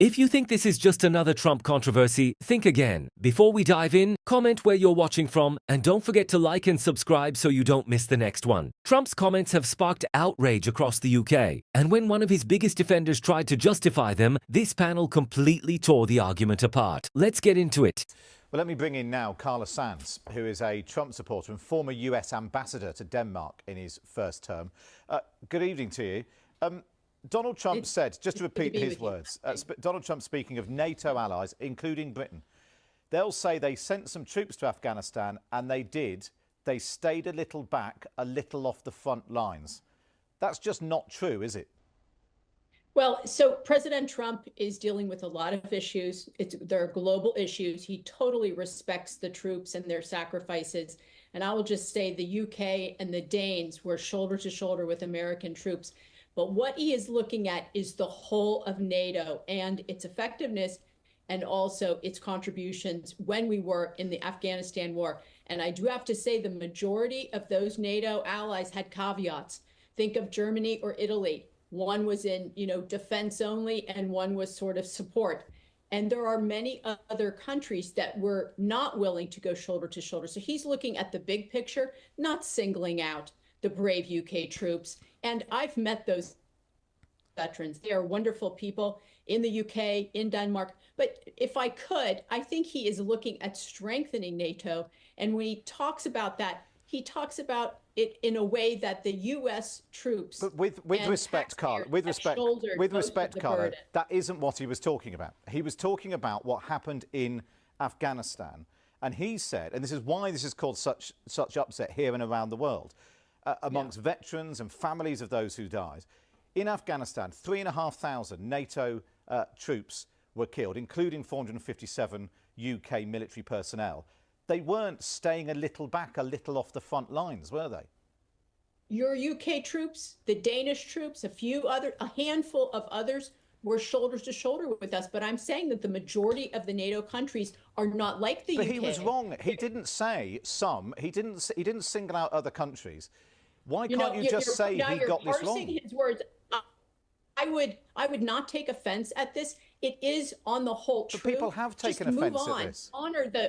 If you think this is just another Trump controversy, think again. Before we dive in, comment where you're watching from, and don't forget to like and subscribe so you don't miss the next one. Trump's comments have sparked outrage across the UK, and when one of his biggest defenders tried to justify them, this panel completely tore the argument apart. Let's get into it. Well, let me bring in now Carla Sands, who is a Trump supporter and former US ambassador to Denmark in his first term. Good evening to you. Donald Trump said, just to repeat his words, Donald Trump speaking of NATO allies, including Britain, they'll say they sent some troops to Afghanistan, and they did. They stayed a little back, a little off the front lines. That's just not true, is it? Well, so President Trump is dealing with a lot of issues. There are global issues. He totally respects the troops and their sacrifices. And I will just say the UK and the Danes were shoulder to shoulder with American troops. But what he is looking at is the whole of NATO and its effectiveness and also its contributions when we were in the Afghanistan war. And I do have to say the majority of those NATO allies had caveats. Think of Germany or Italy. One was in, defense only, and one was sort of support. And there are many other countries that were not willing to go shoulder to shoulder. So he's looking at the big picture, not singling out the brave UK troops. And I've met those veterans. They are wonderful people in the UK, in Denmark. But if I could, I think he is looking at strengthening NATO. And when he talks about that, he talks about it in a way that the U.S. troops. But with respect, Carla, with respect, Carla, that isn't what he was talking about. He was talking about what happened in Afghanistan, and he said, and this is why this has caused such upset here and around the world, amongst veterans and families of those who died. In Afghanistan, 3,500 NATO troops were killed, including 457 UK military personnel. They weren't staying a little back, a little off the front lines, were they? Your UK troops, the Danish troops, a handful of others were shoulder to shoulder with us. But I'm saying that the majority of the NATO countries are not like the UK. But he was wrong. He didn't say some. He didn't single out other countries. Why can't you just say he got this wrong? His words. I would not take offense at this. It is on the whole true. But people have taken offense at this.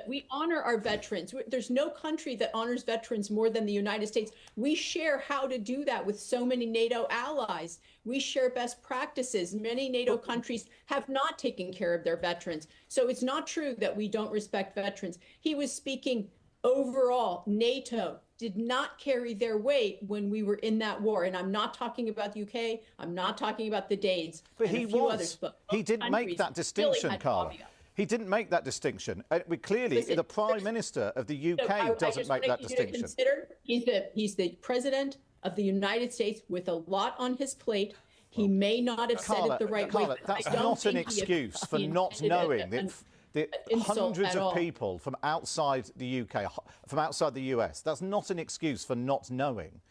We honor our veterans. There's no country that honors veterans more than the United States. We share how to do that with so many NATO allies. We share best practices. Many NATO countries have not taken care of their veterans. So it's not true that we don't respect veterans. He was speaking overall. NATO did not carry their weight when we were in that war. And I'm not talking about the UK. I'm not talking about the Danes. But he was. He didn't make that distinction, Carla. He didn't make that distinction. The Prime Minister of the UK doesn't make that distinction. He's the President of the United States with a lot on his plate. He may not have said it the right way. That's not an excuse for not knowing that. The hundreds of people from outside the UK, from outside the US, that's not an excuse for not knowing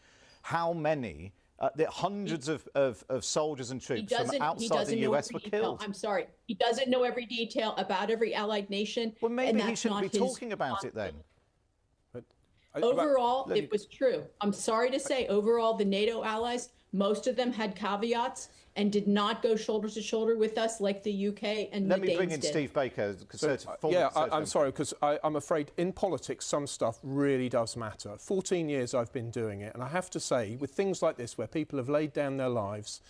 how many, the hundreds of soldiers and troops from outside the US were killed. I'm sorry. He doesn't know every detail about every allied nation. Well, maybe he shouldn't be talking about it then. Overall, it was true. I'm sorry to say, overall, the NATO allies, most of them had caveats and did not go shoulder to shoulder with us like the UK and the Danes did. Let me bring in Steve Baker. I'm sorry, because I'm afraid in politics some stuff really does matter. 14 years I've been doing it, and I have to say, with things like this where people have laid down their lives,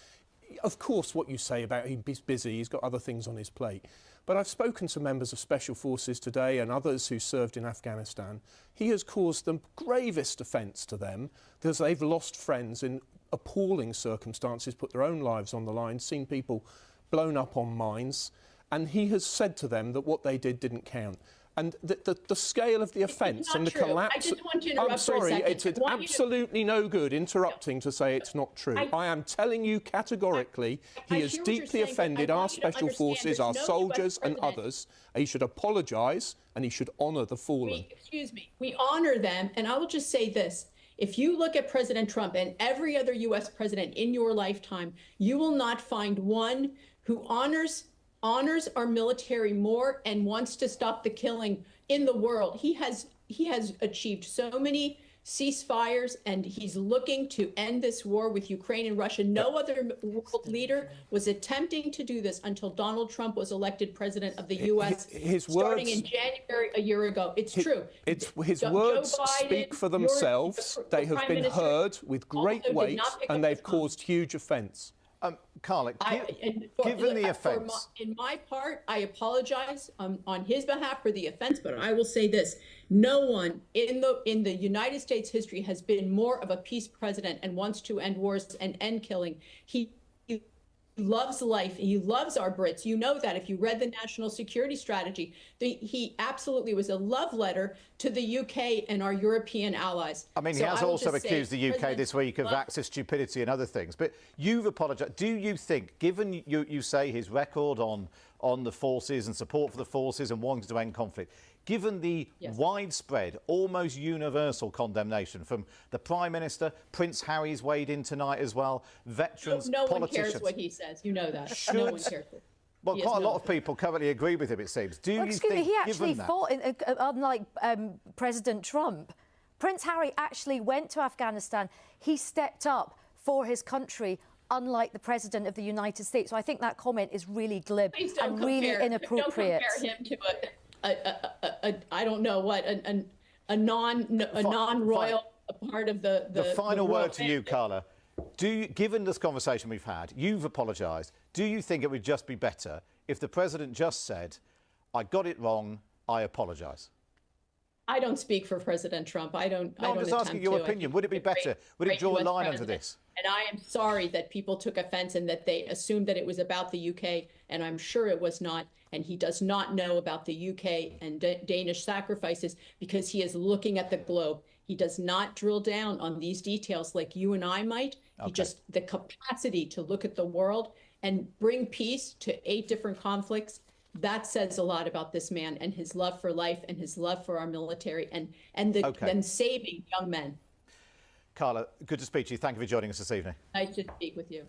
of course what you say about he's busy, he's got other things on his plate. But I've spoken to members of Special Forces today and others who served in Afghanistan. He has caused the gravest offence to them because they've lost friends in appalling circumstances, put their own lives on the line, seen people blown up on mines, and he has said to them that what they did didn't count. And the scale of the offence and the collapse... I just want to interrupt I'm sorry, it's absolutely no good interrupting to say it's not true. I am telling you categorically, he has deeply offended our special forces, our soldiers and others. He should apologise and he should honour the fallen. Excuse me. We honour them, and I will just say this. If you look at President Trump and every other U.S. president in your lifetime, you will not find one who honors our military more and wants to stop the killing in the world. He has achieved so many ceasefires, and he's looking to end this war with Ukraine and Russia. No other world leader was attempting to do this until Donald Trump was elected president of the U.S. starting in January a year ago. It's true. His words speak for themselves. They have been heard with great weight, and they've caused huge offence. Carla, given the offence, in my part, I apologize on his behalf for the offence, but I will say this: no one in the United States history has been more of a peace president and wants to end wars and end killing. He loves life. He loves our Brits. You know that if you read the national security strategy, he absolutely was a love letter to the UK and our European allies. I mean, he has also accused the UK this week of access stupidity and other things. But you've apologised. Do you think, given you say his record on the forces and support for the forces and wanting to end conflict, given the widespread, almost universal condemnation from the Prime Minister, Prince Harry's weighed in tonight as well, veterans, no politicians... one cares what he says. You know that. No one cares. Well, quite a lot of people currently agree with him, it seems. Do you excuse think, me, he actually given fought, unlike President Trump, Prince Harry actually went to Afghanistan. He stepped up for his country, unlike the President of the United States. So I think that comment is really glib and really inappropriate. Don't compare him to I don't know what, a non-royal part of the final word to you, Carla. Given this conversation we've had, you've apologised. Do you think it would just be better if the President just said, I got it wrong, I apologise? I don't speak for President Trump. I'm just asking your opinion. Would it be better? Would it draw a line under this? And I am sorry that people took offence and that they assumed that it was about the UK, and I'm sure it was not. And he does not know about the UK and Danish sacrifices because he is looking at the globe. He does not drill down on these details like you and I might. He just, the capacity to look at the world and bring peace to 8 different conflicts, that says a lot about this man and his love for life and his love for our military and saving young men. Carla, good to speak to you. Thank you for joining us this evening. Nice to speak with you.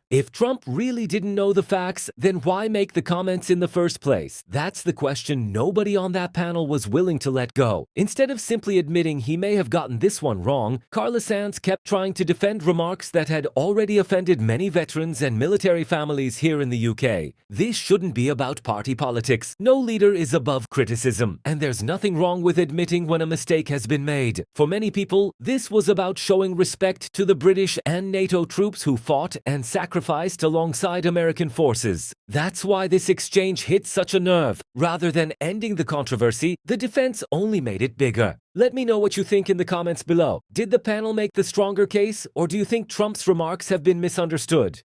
If Trump really didn't know the facts, then why make the comments in the first place? That's the question nobody on that panel was willing to let go. Instead of simply admitting he may have gotten this one wrong, Carla Sands kept trying to defend remarks that had already offended many veterans and military families here in the UK. This shouldn't be about party politics. No leader is above criticism, and there's nothing wrong with admitting when a mistake has been made. For many people, this was about showing respect to the British and NATO troops who fought and sacrificed alongside American forces. That's why this exchange hit such a nerve. Rather than ending the controversy, the defense only made it bigger. Let me know what you think in the comments below. Did the panel make the stronger case, or do you think Trump's remarks have been misunderstood?